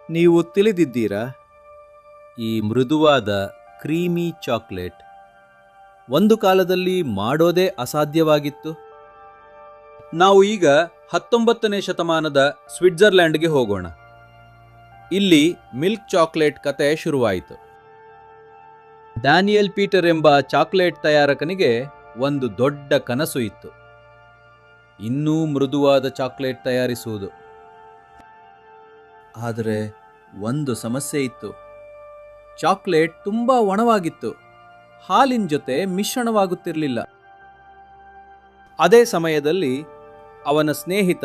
ನೀವು ತಿಳಿದಿದ್ದೀರಾ, ಈ ಮೃದುವಾದ ಕ್ರೀಮಿ ಚಾಕ್ಲೇಟ್ ಒಂದು ಕಾಲದಲ್ಲಿ ಮಾಡೋದೇ ಅಸಾಧ್ಯವಾಗಿತ್ತು. ನಾವು ಈಗ 19ನೇ ಶತಮಾನದ ಸ್ವಿಟ್ಜರ್ಲ್ಯಾಂಡ್ಗೆ ಹೋಗೋಣ. ಇಲ್ಲಿ ಮಿಲ್ಕ್ ಚಾಕ್ಲೇಟ್ ಕತೆ ಶುರುವಾಯಿತು. ಡ್ಯಾನಿಯಲ್ ಪೀಟರ್ ಎಂಬ ಚಾಕ್ಲೇಟ್ ತಯಾರಕನಿಗೆ ಒಂದು ದೊಡ್ಡ ಕನಸು ಇತ್ತು, ಇನ್ನೂ ಮೃದುವಾದ ಚಾಕ್ಲೇಟ್ ತಯಾರಿಸುವುದು. ಆದರೆ ಒಂದು ಸಮಸ್ಯೆ ಇತ್ತು, ಚಾಕ್ಲೇಟ್ ತುಂಬಾ ಒಣವಾಗಿತ್ತು, ಹಾಲಿನ ಜೊತೆ ಮಿಶ್ರಣವಾಗುತ್ತಿರಲಿಲ್ಲ. ಅದೇ ಸಮಯದಲ್ಲಿ ಅವನ ಸ್ನೇಹಿತ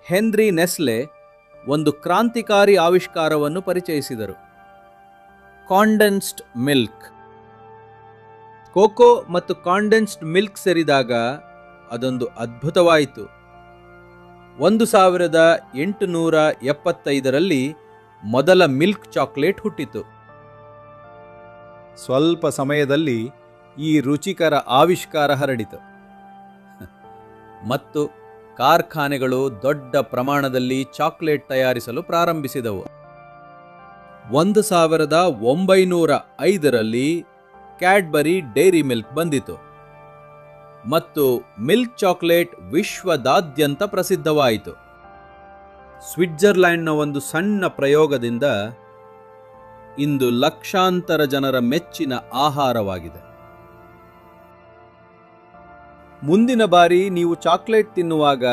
ಹೆನ್ರಿ ನೆಸ್ಲೆ ಒಂದು ಕ್ರಾಂತಿಕಾರಿ ಆವಿಷ್ಕಾರವನ್ನು ಪರಿಚಯಿಸಿದರು, ಕಾಂಡೆನ್ಸ್ಡ್ ಮಿಲ್ಕ್. ಕೋಕೋ ಮತ್ತು ಕಾಂಡೆನ್ಸ್ಡ್ ಮಿಲ್ಕ್ ಸೇರಿದಾಗ ಅದೊಂದು ಅದ್ಭುತವಾಯಿತು. 1875ರಲ್ಲಿ ಮೊದಲ ಮಿಲ್ಕ್ ಚಾಕ್ಲೇಟ್ ಹುಟ್ಟಿತು. ಸ್ವಲ್ಪ ಸಮಯದಲ್ಲಿ ಈ ರುಚಿಕರ ಆವಿಷ್ಕಾರ ಹರಡಿತು ಮತ್ತು ಕಾರ್ಖಾನೆಗಳು ದೊಡ್ಡ ಪ್ರಮಾಣದಲ್ಲಿ ಚಾಕ್ಲೇಟ್ ತಯಾರಿಸಲು ಪ್ರಾರಂಭಿಸಿದವು. 1905ರಲ್ಲಿ ಕ್ಯಾಡ್ಬರಿ ಡೈರಿ ಮಿಲ್ಕ್ ಬಂದಿತು ಮತ್ತು ಮಿಲ್ಕ್ ಚಾಕ್ಲೇಟ್ ವಿಶ್ವದಾದ್ಯಂತ ಪ್ರಸಿದ್ಧವಾಯಿತು. ಸ್ವಿಟ್ಜರ್ಲ್ಯಾಂಡ್ನ ಒಂದು ಸಣ್ಣ ಪ್ರಯೋಗದಿಂದ ಇಂದು ಲಕ್ಷಾಂತರ ಜನರ ಮೆಚ್ಚಿನ ಆಹಾರವಾಗಿದೆ. ಮುಂದಿನ ಬಾರಿ ನೀವು ಚಾಕ್ಲೇಟ್ ತಿನ್ನುವಾಗ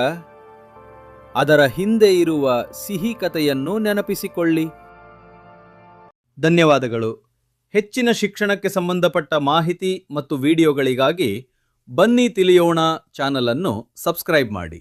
ಅದರ ಹಿಂದೆ ಇರುವ ಸಿಹಿ ಕಥೆಯನ್ನು ನೆನಪಿಸಿಕೊಳ್ಳಿ. ಧನ್ಯವಾದಗಳು. ಹೆಚ್ಚಿನ ಶಿಕ್ಷಣಕ್ಕೆ ಸಂಬಂಧಪಟ್ಟ ಮಾಹಿತಿ ಮತ್ತು ವಿಡಿಯೋಗಳಿಗಾಗಿ ಬನ್ನಿ ತಿಳಿಯೋಣ ಚಾನಲ್ ಅನ್ನು ಸಬ್ಸ್ಕ್ರೈಬ್ ಮಾಡಿ.